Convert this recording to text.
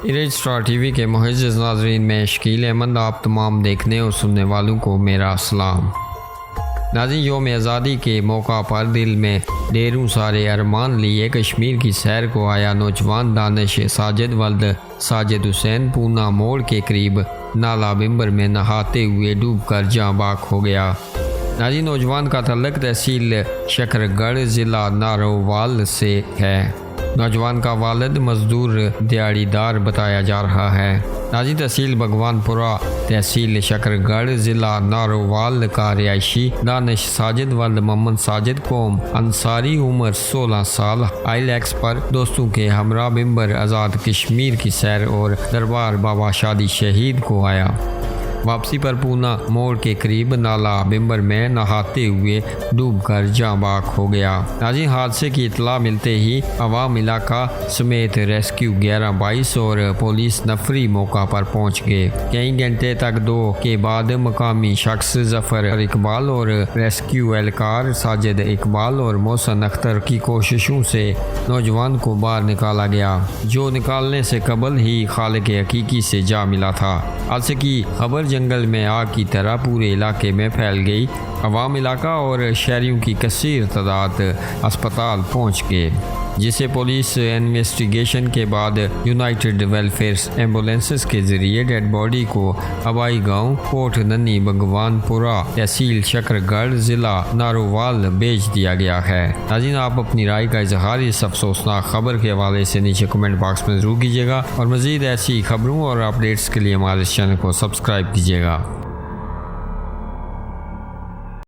Erase star TV के मुअज़्ज़ज़ नाज़रीन में शकील अहमद आप तमाम देखने और सुनने वालों को मेरा सलाम। नाज़रीन, यौम आज़ादी के मौका पर दिल में ढेरों सारे अरमान लिए कश्मीर की सैर को आया नौजवान दानिश साजिद वल्द साजिद हुसैन पूना मोड़ के करीब नाला बिम्बर में नहाते हुए डूब कर जाँ बाक हो गया। नाज़रीन, नौजवान का तल्लुक़ तहसील शकरगढ़ ज़िला नारोवाल से है। नौजवान का वालिद मजदूर दिहाड़ीदार बताया जा रहा है। नाज़रीन, तहसील भगवानपुरा तहसील शकरगढ़ ज़िला नारोवाल का रिहायशी दानिश साजिद वल्द मोहम्मद साजिद कौम अंसारी उम्र 16 साल आईलैक्स पर दोस्तों के हमरा बिम्बर आज़ाद कश्मीर की सैर और दरबार बाबा शादी शहीद को आया। वापसी पर पूना मोड़ के करीब नाला बिम्बर में नहाते हुए डूबकर जाँ बाक हो गया। नाज़रीन, हादसे की इत्तला मिलते ही अवाम इलाका समेत रेस्क्यू 1122 और पुलिस नफरी मौका पर पहुंच गए। कई घंटे तक दो के बाद मकामी शख्स जफर इकबाल और रेस्क्यू एहलकार साजिद इकबाल और मोहसन अख्तर की कोशिशों से नौजवान को बाहर निकाला गया, जो निकालने से कबल ही खालिक हकीकी से जा मिला था। हादसे की खबर जंगल में आग की तरह पूरे इलाके में फैल गई। अवाम इलाका और शहरियों की कसीर तादाद अस्पताल पहुंच गए, जिसे पुलिस इन्वेस्टिगेशन के बाद यूनाइटेड वेलफेयर एम्बुलेंसेस के जरिए डेड बॉडी को हवाई गांव कोट नन्नी भगवानपुरा तहसील शकरगढ़ ज़िला नारोवाल भेज दिया गया है। नाज़रीन, आप अपनी राय का इजहार इस अफसोसनाक खबर के हवाले से नीचे कमेंट बॉक्स में ज़रूर कीजिएगा और मज़ीद ऐसी खबरों और अपडेट्स के लिए हमारे चैनल को सब्सक्राइब कीजिएगा।